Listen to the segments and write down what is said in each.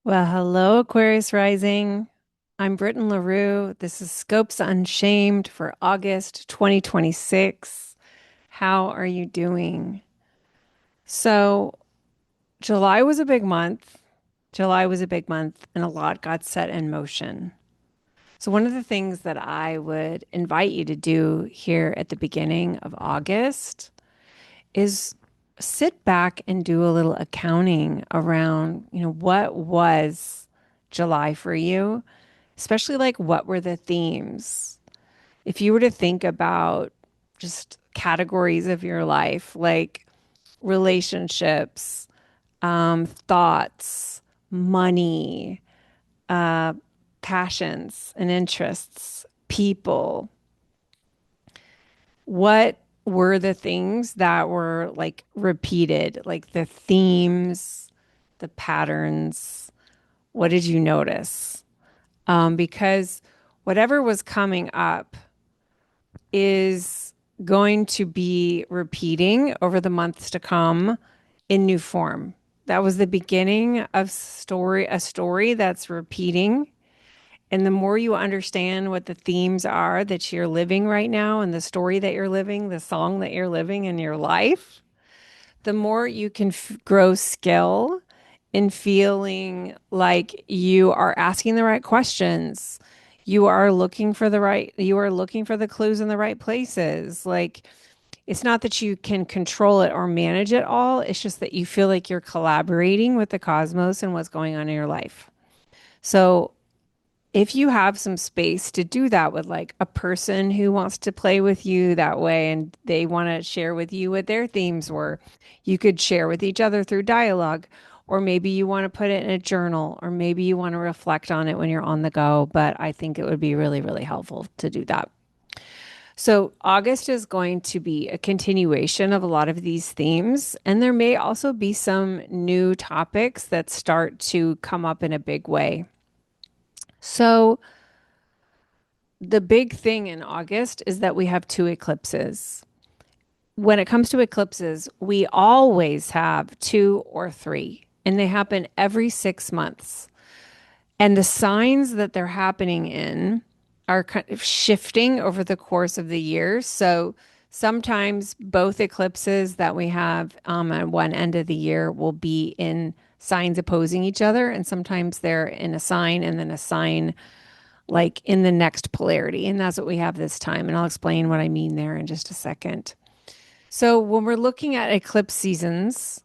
Well, hello, Aquarius rising. I'm Britten LaRue. This is Scopes Unshamed for August 2026. How are you doing? So, July was a big month. July was a big month, and a lot got set in motion. So, one of the things that I would invite you to do here at the beginning of August is sit back and do a little accounting around, what was July for you? Especially like what were the themes? If you were to think about just categories of your life, like relationships, thoughts, money, uh, passions and interests, people, what were the things that were like repeated, like the themes, the patterns? What did you notice? Because whatever was coming up is going to be repeating over the months to come in new form. That was the beginning of a story that's repeating. And the more you understand what the themes are that you're living right now and the story that you're living, the song that you're living in your life, the more you can grow skill in feeling like you are asking the right questions. You are looking for the clues in the right places. Like it's not that you can control it or manage it all. It's just that you feel like you're collaborating with the cosmos and what's going on in your life. So if you have some space to do that with like a person who wants to play with you that way and they want to share with you what their themes were, you could share with each other through dialogue. Or maybe you want to put it in a journal, or maybe you want to reflect on it when you're on the go. But I think it would be really, really helpful to do that. So, August is going to be a continuation of a lot of these themes. And there may also be some new topics that start to come up in a big way. So, the big thing in August is that we have two eclipses. When it comes to eclipses, we always have two or three, and they happen every 6 months. And the signs that they're happening in are kind of shifting over the course of the year. So sometimes both eclipses that we have at one end of the year will be in signs opposing each other, and sometimes they're in a sign and then a sign like in the next polarity. And that's what we have this time. And I'll explain what I mean there in just a second. So, when we're looking at eclipse seasons,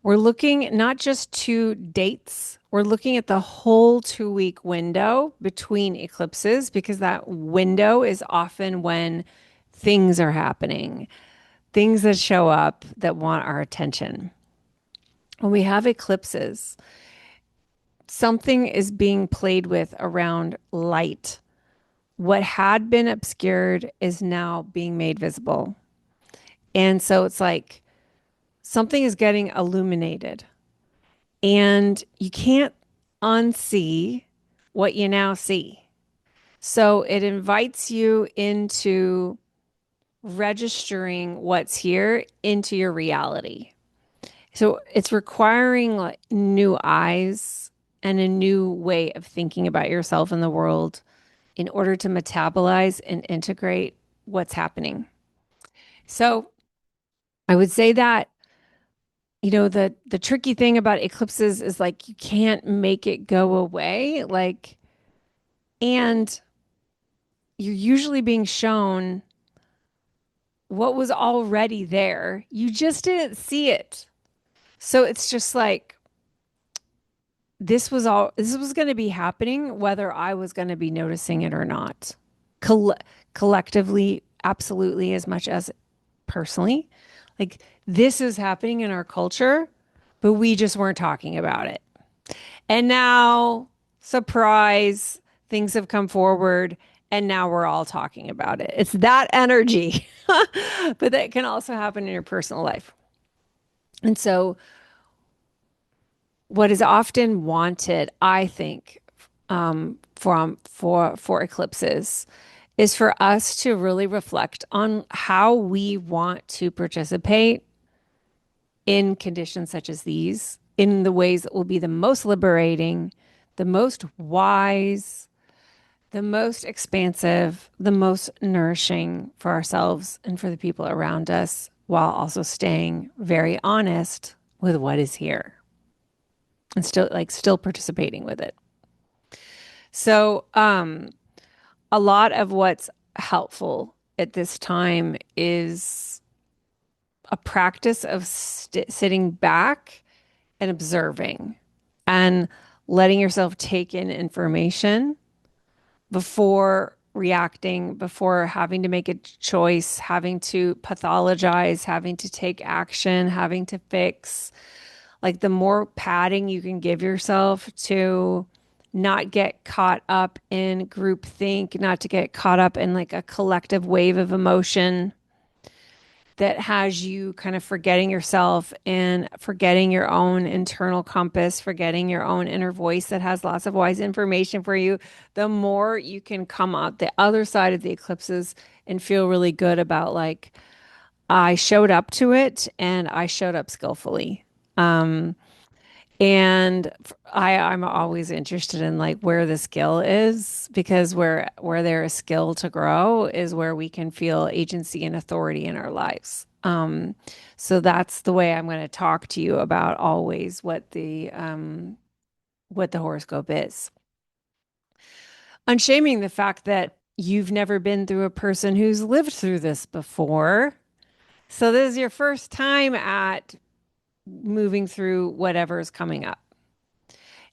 we're looking not just to dates, we're looking at the whole 2 week window between eclipses because that window is often when things are happening, things that show up that want our attention. When we have eclipses, something is being played with around light. What had been obscured is now being made visible. And so it's like something is getting illuminated, and you can't unsee what you now see. So it invites you into registering what's here into your reality. So it's requiring like new eyes and a new way of thinking about yourself and the world in order to metabolize and integrate what's happening. So I would say that, the tricky thing about eclipses is like you can't make it go away. Like, and you're usually being shown what was already there. You just didn't see it. So it's just like this was going to be happening whether I was going to be noticing it or not. Coll- Collectively, absolutely, as much as personally. Like this is happening in our culture, but we just weren't talking about it. And now, surprise, things have come forward and now we're all talking about it. It's that energy, but that can also happen in your personal life. And so, what is often wanted, I think, for eclipses is for us to really reflect on how we want to participate in conditions such as these in the ways that will be the most liberating, the most wise, the most expansive, the most nourishing for ourselves and for the people around us, while also staying very honest with what is here and still participating with it. So, a lot of what's helpful at this time is a practice of sitting back and observing and letting yourself take in information before reacting, before having to make a choice, having to pathologize, having to take action, having to fix. Like the more padding you can give yourself to not get caught up in groupthink, not to get caught up in like a collective wave of emotion that has you kind of forgetting yourself and forgetting your own internal compass, forgetting your own inner voice that has lots of wise information for you, the more you can come out the other side of the eclipses and feel really good about like, I showed up to it and I showed up skillfully. And I'm always interested in like where the skill is, because where there is skill to grow is where we can feel agency and authority in our lives. So that's the way I'm going to talk to you about always what the horoscope is. Unshaming the fact that you've never been through a person who's lived through this before. So this is your first time at moving through whatever is coming up.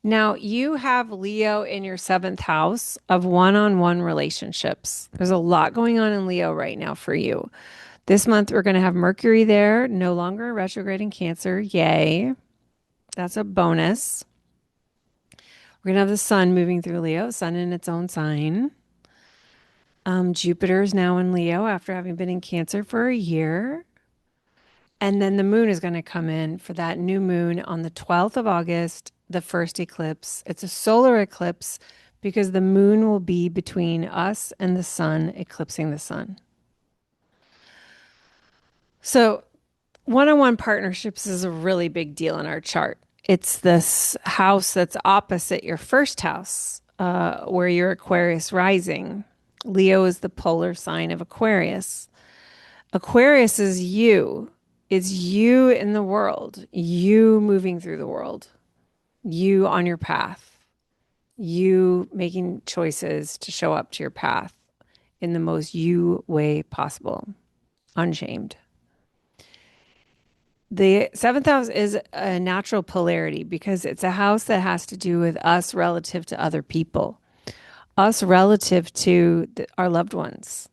Now, you have Leo in your seventh house of one-on-one relationships. There's a lot going on in Leo right now for you. This month, we're going to have Mercury there, no longer retrograde in Cancer. Yay. That's a bonus. We're going to have the sun moving through Leo, sun in its own sign. Jupiter is now in Leo after having been in Cancer for a year. And then the moon is going to come in for that new moon on the 12th of August, the first eclipse. It's a solar eclipse because the moon will be between us and the sun, eclipsing the sun. So, one on one partnerships is a really big deal in our chart. It's this house that's opposite your first house, where your Aquarius rising. Leo is the polar sign of Aquarius. Aquarius is you. It's you in the world, you moving through the world, you on your path, you making choices to show up to your path in the most you way possible, unshamed. The seventh house is a natural polarity because it's a house that has to do with us relative to other people, us relative to our loved ones.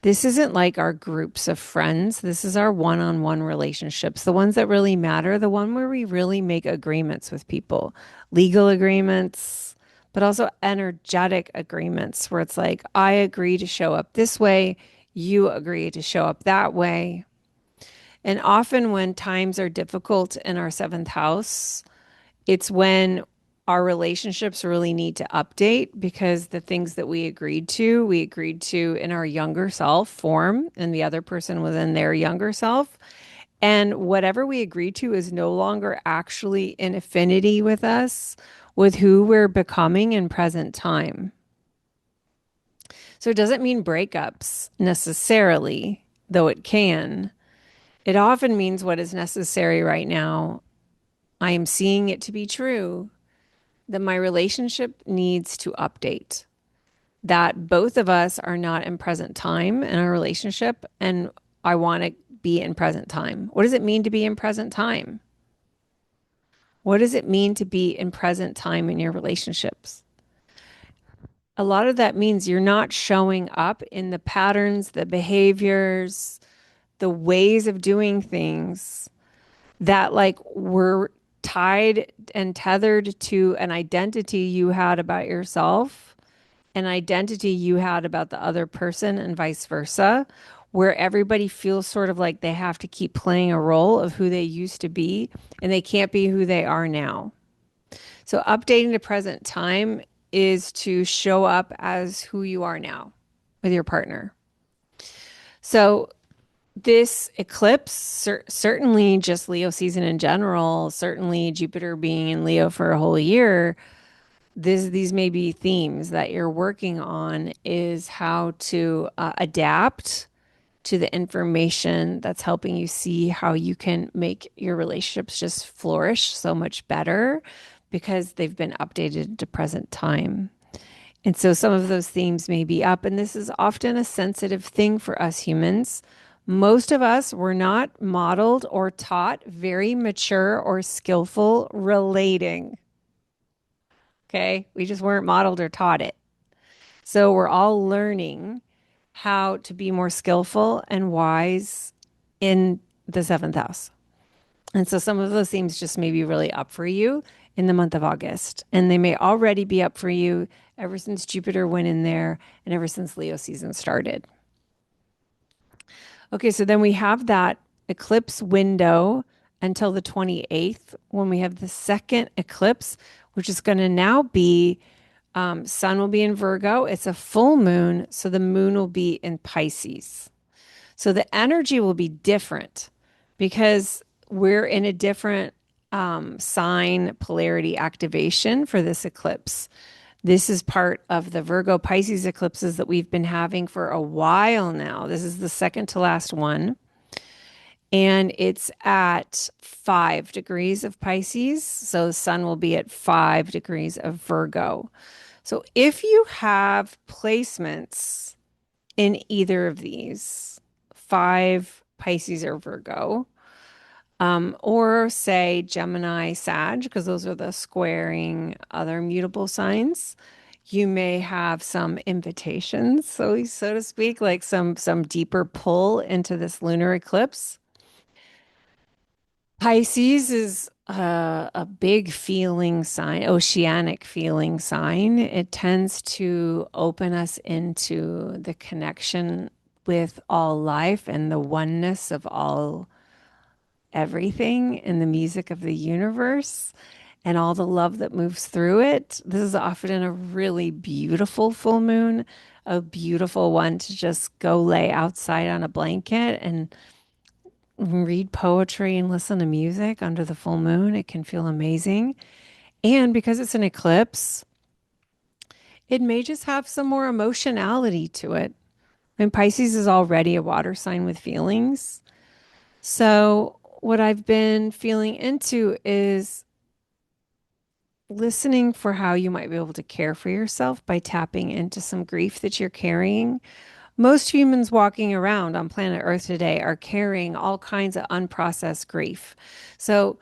This isn't like our groups of friends. This is our one-on-one relationships, the ones that really matter, the one where we really make agreements with people, legal agreements, but also energetic agreements where it's like, I agree to show up this way, you agree to show up that way. And often when times are difficult in our seventh house, it's when our relationships really need to update because the things that we agreed to in our younger self form, and the other person was in their younger self. And whatever we agreed to is no longer actually in affinity with us, with who we're becoming in present time. So it doesn't mean breakups necessarily, though it can. It often means what is necessary right now. I am seeing it to be true that my relationship needs to update, that both of us are not in present time in our relationship, and I want to be in present time. What does it mean to be in present time? What does it mean to be in present time in your relationships? A lot of that means you're not showing up in the patterns, the behaviors, the ways of doing things that like were tied and tethered to an identity you had about yourself, an identity you had about the other person, and vice versa, where everybody feels sort of like they have to keep playing a role of who they used to be and they can't be who they are now. So, updating to present time is to show up as who you are now with your partner. So, This eclipse, certainly just Leo season in general, certainly Jupiter being in Leo for a whole year, these may be themes that you're working on is how to adapt to the information that's helping you see how you can make your relationships just flourish so much better because they've been updated to present time. And so some of those themes may be up, and this is often a sensitive thing for us humans. Most of us were not modeled or taught very mature or skillful relating. Okay. We just weren't modeled or taught it. So we're all learning how to be more skillful and wise in the seventh house. And so some of those themes just may be really up for you in the month of August. And they may already be up for you ever since Jupiter went in there and ever since Leo season started. Okay, so then we have that eclipse window until the 28th when we have the second eclipse, which is going to now be sun will be in Virgo. It's a full moon, so the moon will be in Pisces. So the energy will be different because we're in a different sign polarity activation for this eclipse. This is part of the Virgo Pisces eclipses that we've been having for a while now. This is the second to last one. And it's at 5 degrees of Pisces. So the sun will be at 5 degrees of Virgo. So if you have placements in either of these, 5 Pisces or Virgo, or say Gemini, Sag, because those are the squaring other mutable signs. You may have some invitations, so to speak, like some deeper pull into this lunar eclipse. Pisces is a big feeling sign, oceanic feeling sign. It tends to open us into the connection with all life and the oneness of all everything and the music of the universe and all the love that moves through it. This is often a really beautiful full moon, a beautiful one to just go lay outside on a blanket and read poetry and listen to music under the full moon. It can feel amazing. And because it's an eclipse, it may just have some more emotionality to it. And Pisces is already a water sign with feelings. So, what I've been feeling into is listening for how you might be able to care for yourself by tapping into some grief that you're carrying. Most humans walking around on planet Earth today are carrying all kinds of unprocessed grief. So,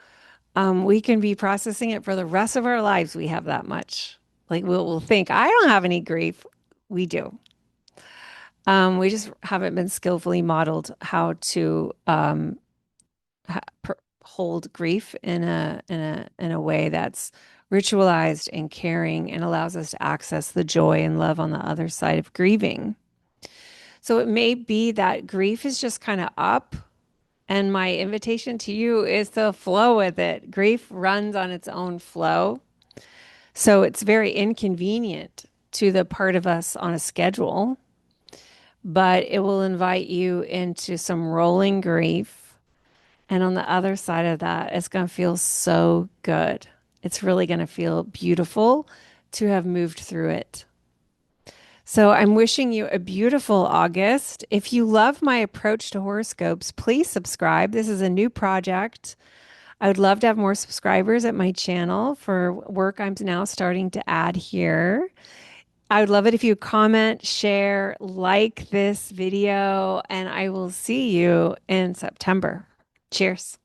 we can be processing it for the rest of our lives. We have that much. Like we'll think, I don't have any grief. We do. We just haven't been skillfully modeled how to hold grief in a way that's ritualized and caring and allows us to access the joy and love on the other side of grieving. So it may be that grief is just kind of up, and my invitation to you is to flow with it. Grief runs on its own flow. So it's very inconvenient to the part of us on a schedule, but it will invite you into some rolling grief. And on the other side of that, it's going to feel so good. It's really going to feel beautiful to have moved through it. So I'm wishing you a beautiful August. If you love my approach to horoscopes, please subscribe. This is a new project. I would love to have more subscribers at my channel for work I'm now starting to add here. I would love it if you comment, share, like this video, and I will see you in September. Cheers.